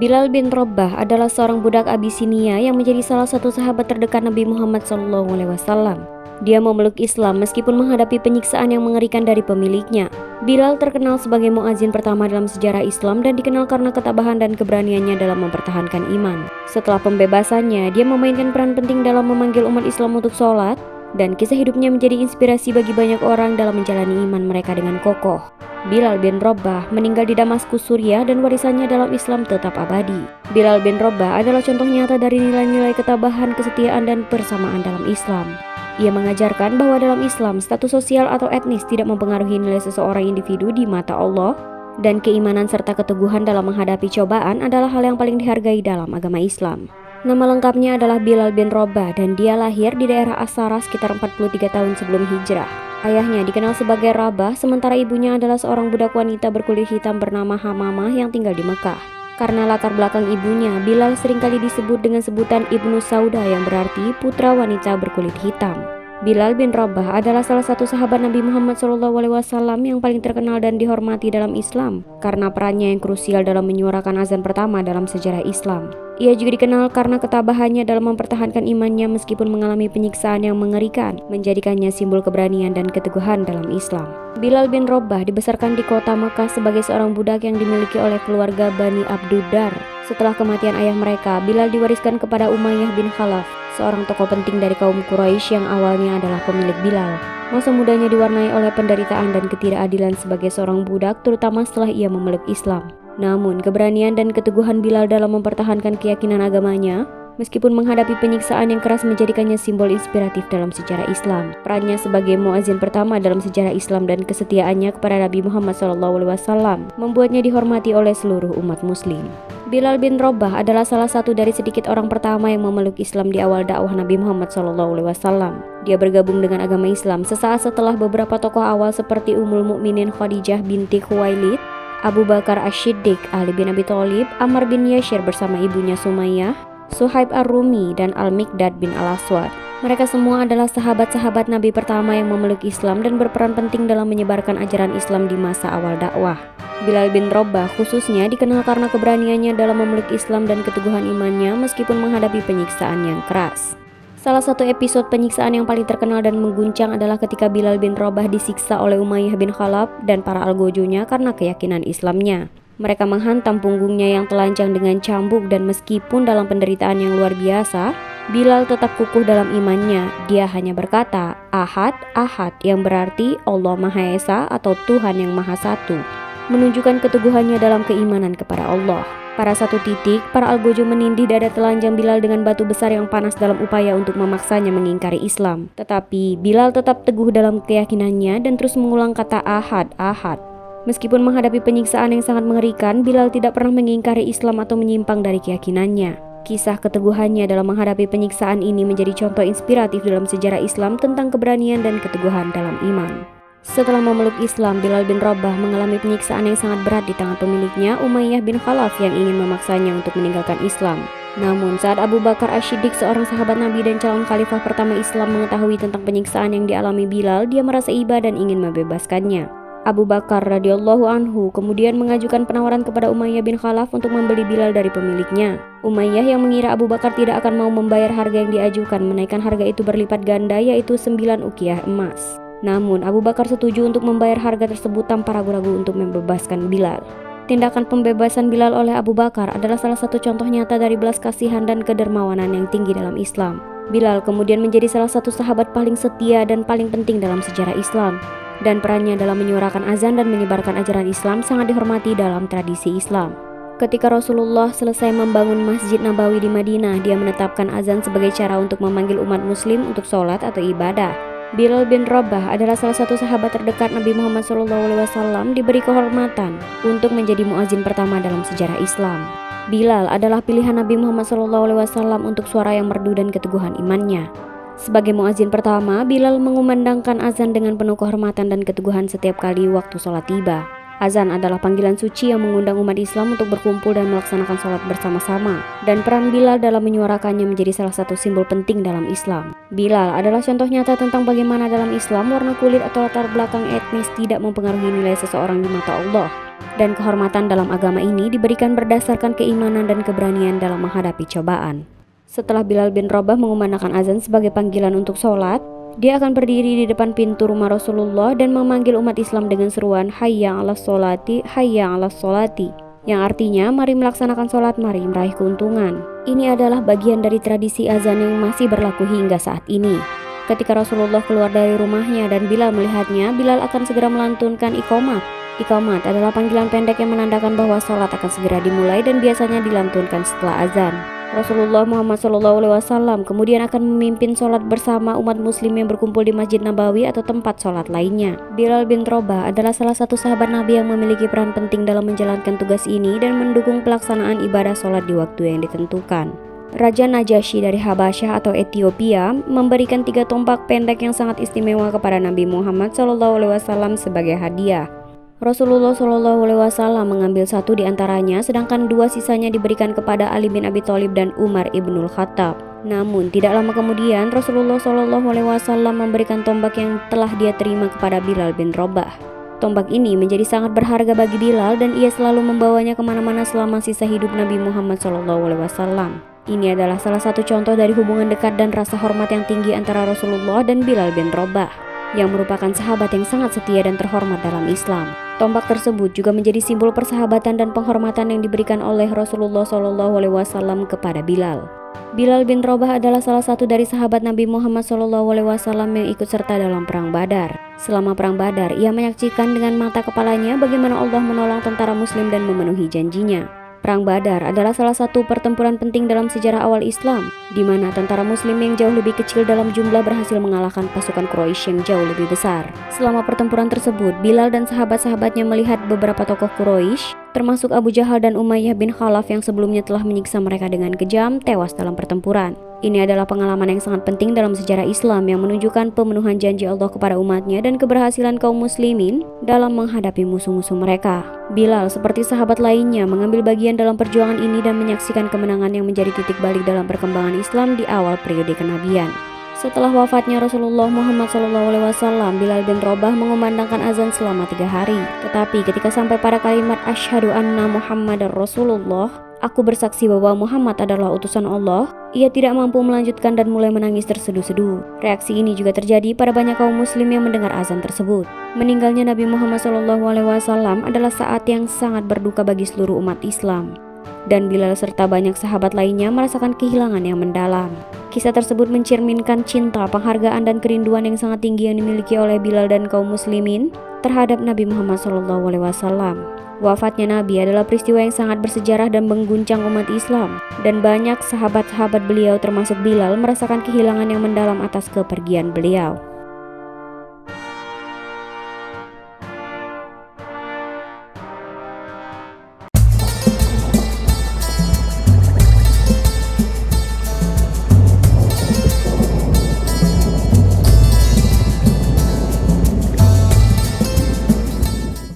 Bilal bin Rabah adalah seorang budak Abisinia yang menjadi salah satu sahabat terdekat Nabi Muhammad SAW. Dia memeluk Islam meskipun menghadapi penyiksaan yang mengerikan dari pemiliknya. Bilal terkenal sebagai muazin pertama dalam sejarah Islam dan dikenal karena ketabahan dan keberaniannya dalam mempertahankan iman. Setelah pembebasannya, dia memainkan peran penting dalam memanggil umat Islam untuk sholat, dan kisah hidupnya menjadi inspirasi bagi banyak orang dalam menjalani iman mereka dengan kokoh. Bilal bin Rabah meninggal di Damaskus, Suriah, dan warisannya dalam Islam tetap abadi. Bilal bin Rabah adalah contoh nyata dari nilai-nilai ketabahan, kesetiaan, dan persamaan dalam Islam. Ia mengajarkan bahwa dalam Islam, status sosial atau etnis tidak mempengaruhi nilai seseorang individu di mata Allah, dan keimanan serta keteguhan dalam menghadapi cobaan adalah hal yang paling dihargai dalam agama Islam. Nama lengkapnya adalah Bilal bin Rabah dan dia lahir di daerah Asara sekitar 43 tahun sebelum hijrah. Ayahnya dikenal sebagai Rabah, sementara ibunya adalah seorang budak wanita berkulit hitam bernama Hamamah yang tinggal di Mekah. Karena latar belakang ibunya, Bilal seringkali disebut dengan sebutan Ibnu Sauda yang berarti putra wanita berkulit hitam. Bilal bin Rabah adalah salah satu sahabat Nabi Muhammad SAW yang paling terkenal dan dihormati dalam Islam karena perannya yang krusial dalam menyuarakan azan pertama dalam sejarah Islam. Ia juga dikenal karena ketabahannya dalam mempertahankan imannya meskipun mengalami penyiksaan yang mengerikan, menjadikannya simbol keberanian dan keteguhan dalam Islam. Bilal bin Rabah dibesarkan di kota Makkah sebagai seorang budak yang dimiliki oleh keluarga Bani Abduddar. Setelah kematian ayah mereka, Bilal diwariskan kepada Umayyah bin Khalaf, seorang tokoh penting dari kaum Quraisy yang awalnya adalah pemilik Bilal. Masa mudanya diwarnai oleh penderitaan dan ketidakadilan sebagai seorang budak, terutama setelah ia memeluk Islam. Namun, keberanian dan keteguhan Bilal dalam mempertahankan keyakinan agamanya, meskipun menghadapi penyiksaan yang keras menjadikannya simbol inspiratif dalam sejarah Islam. Perannya sebagai muazin pertama dalam sejarah Islam dan kesetiaannya kepada Nabi Muhammad SAW membuatnya dihormati oleh seluruh umat muslim. Bilal bin Rabah adalah salah satu dari sedikit orang pertama yang memeluk Islam di awal dakwah Nabi Muhammad SAW. Dia bergabung dengan agama Islam sesaat setelah beberapa tokoh awal seperti Ummul Mukminin Khadijah binti Khuwailid, Abu Bakar Ash-Shiddiq, Ali bin Abi Thalib, Ammar bin Yasir bersama ibunya Sumayyah, Suhaib Ar-Rumi, dan Al-Miqdad bin Al-Aswad. Mereka semua adalah sahabat-sahabat Nabi pertama yang memeluk Islam dan berperan penting dalam menyebarkan ajaran Islam di masa awal dakwah. Bilal bin Rabah khususnya dikenal karena keberaniannya dalam memeluk Islam dan keteguhan imannya meskipun menghadapi penyiksaan yang keras. Salah satu episode penyiksaan yang paling terkenal dan mengguncang adalah ketika Bilal bin Rabah disiksa oleh Umayyah bin Khalaf dan para algojonya karena keyakinan Islamnya. Mereka menghantam punggungnya yang telanjang dengan cambuk dan meskipun dalam penderitaan yang luar biasa, Bilal tetap kukuh dalam imannya. Dia hanya berkata, Ahad, Ahad, yang berarti Allah Maha Esa atau Tuhan yang Maha Satu, menunjukkan keteguhannya dalam keimanan kepada Allah. Pada satu titik, para algojo menindih dada telanjang Bilal dengan batu besar yang panas dalam upaya untuk memaksanya mengingkari Islam. Tetapi Bilal tetap teguh dalam keyakinannya dan terus mengulang kata Ahad, Ahad. Meskipun menghadapi penyiksaan yang sangat mengerikan, Bilal tidak pernah mengingkari Islam atau menyimpang dari keyakinannya. Kisah keteguhannya dalam menghadapi penyiksaan ini menjadi contoh inspiratif dalam sejarah Islam tentang keberanian dan keteguhan dalam iman. Setelah memeluk Islam, Bilal bin Rabah mengalami penyiksaan yang sangat berat di tangan pemiliknya, Umayyah bin Khalaf, yang ingin memaksanya untuk meninggalkan Islam. Namun, saat Abu Bakar Ash-Shiddiq, seorang sahabat Nabi dan calon khalifah pertama Islam, mengetahui tentang penyiksaan yang dialami Bilal, dia merasa iba dan ingin membebaskannya. Abu Bakar radhiyallahu anhu kemudian mengajukan penawaran kepada Umayyah bin Khalaf untuk membeli Bilal dari pemiliknya. Umayyah yang mengira Abu Bakar tidak akan mau membayar harga yang diajukan, menaikkan harga itu berlipat ganda, yaitu 9 uqiyah emas. Namun, Abu Bakar setuju untuk membayar harga tersebut tanpa ragu-ragu untuk membebaskan Bilal. Tindakan pembebasan Bilal oleh Abu Bakar adalah salah satu contoh nyata dari belas kasihan dan kedermawanan yang tinggi dalam Islam. Bilal kemudian menjadi salah satu sahabat paling setia dan paling penting dalam sejarah Islam. Dan perannya dalam menyuarakan azan dan menyebarkan ajaran Islam sangat dihormati dalam tradisi Islam. Ketika Rasulullah selesai membangun Masjid Nabawi di Madinah, dia menetapkan azan sebagai cara untuk memanggil umat muslim untuk sholat atau ibadah. Bilal bin Rabah adalah salah satu sahabat terdekat Nabi Muhammad SAW diberi kehormatan untuk menjadi muazin pertama dalam sejarah Islam. Bilal adalah pilihan Nabi Muhammad SAW untuk suara yang merdu dan keteguhan imannya. Sebagai muazin pertama, Bilal mengumandangkan azan dengan penuh kehormatan dan keteguhan setiap kali waktu sholat tiba. Azan adalah panggilan suci yang mengundang umat Islam untuk berkumpul dan melaksanakan sholat bersama-sama. Dan peran Bilal dalam menyuarakannya menjadi salah satu simbol penting dalam Islam. Bilal adalah contoh nyata tentang bagaimana dalam Islam warna kulit atau latar belakang etnis tidak mempengaruhi nilai seseorang di mata Allah. Dan kehormatan dalam agama ini diberikan berdasarkan keimanan dan keberanian dalam menghadapi cobaan. Setelah Bilal bin Rabah mengumandangkan azan sebagai panggilan untuk sholat, dia akan berdiri di depan pintu rumah Rasulullah dan memanggil umat Islam dengan seruan hayya 'alas sholati, hayya 'alas sholati, yang artinya mari melaksanakan sholat, mari meraih keuntungan. Ini adalah bagian dari tradisi azan yang masih berlaku hingga saat ini. Ketika Rasulullah keluar dari rumahnya dan Bilal melihatnya, Bilal akan segera melantunkan iqamat. Iqamat adalah panggilan pendek yang menandakan bahwa sholat akan segera dimulai dan biasanya dilantunkan setelah azan. Rasulullah Muhammad SAW kemudian akan memimpin sholat bersama umat muslim yang berkumpul di Masjid Nabawi atau tempat sholat lainnya. Bilal bin Rabah adalah salah satu sahabat Nabi yang memiliki peran penting dalam menjalankan tugas ini dan mendukung pelaksanaan ibadah sholat di waktu yang ditentukan. Raja Najasyi dari Habasyah atau Ethiopia memberikan 3 tombak pendek yang sangat istimewa kepada Nabi Muhammad SAW sebagai hadiah. Rasulullah SAW mengambil 1 di antaranya, sedangkan 2 sisanya diberikan kepada Ali bin Abi Thalib dan Umar ibnul Khattab. Namun tidak lama kemudian Rasulullah SAW memberikan tombak yang telah dia terima kepada Bilal bin Rabah. Tombak ini menjadi sangat berharga bagi Bilal dan ia selalu membawanya kemana-mana selama sisa hidup Nabi Muhammad SAW. Ini adalah salah satu contoh dari hubungan dekat dan rasa hormat yang tinggi antara Rasulullah dan Bilal bin Rabah, yang merupakan sahabat yang sangat setia dan terhormat dalam Islam. Tombak tersebut juga menjadi simbol persahabatan dan penghormatan yang diberikan oleh Rasulullah SAW kepada Bilal. Bilal bin Rabah adalah salah satu dari sahabat Nabi Muhammad SAW yang ikut serta dalam Perang Badar. Selama Perang Badar, ia menyaksikan dengan mata kepalanya bagaimana Allah menolong tentara muslim dan memenuhi janjinya. Perang Badar adalah salah satu pertempuran penting dalam sejarah awal Islam, di mana tentara muslim yang jauh lebih kecil dalam jumlah berhasil mengalahkan pasukan Quraisy yang jauh lebih besar. Selama pertempuran tersebut, Bilal dan sahabat-sahabatnya melihat beberapa tokoh Quraisy, termasuk Abu Jahal dan Umayyah bin Khalaf yang sebelumnya telah menyiksa mereka dengan kejam, tewas dalam pertempuran. Ini adalah pengalaman yang sangat penting dalam sejarah Islam yang menunjukkan pemenuhan janji Allah kepada umatnya dan keberhasilan kaum muslimin dalam menghadapi musuh-musuh mereka. Bilal seperti sahabat lainnya mengambil bagian dalam perjuangan ini dan menyaksikan kemenangan yang menjadi titik balik dalam perkembangan Islam di awal periode kenabian. Setelah wafatnya Rasulullah Muhammad SAW, Bilal bin Rabah mengumandangkan azan selama 3 hari. Tetapi ketika sampai pada kalimat Asyhadu anna Muhammadar Rasulullah, aku bersaksi bahwa Muhammad adalah utusan Allah, ia tidak mampu melanjutkan dan mulai menangis terseduh-seduh. Reaksi ini juga terjadi pada banyak kaum muslim yang mendengar azan tersebut. Meninggalnya Nabi Muhammad SAW adalah saat yang sangat berduka bagi seluruh umat Islam. Dan Bilal serta banyak sahabat lainnya merasakan kehilangan yang mendalam. Kisah tersebut mencerminkan cinta, penghargaan, dan kerinduan yang sangat tinggi yang dimiliki oleh Bilal dan kaum muslimin terhadap Nabi Muhammad SAW. Wafatnya Nabi adalah peristiwa yang sangat bersejarah dan mengguncang umat Islam, dan banyak sahabat-sahabat beliau termasuk Bilal merasakan kehilangan yang mendalam atas kepergian beliau.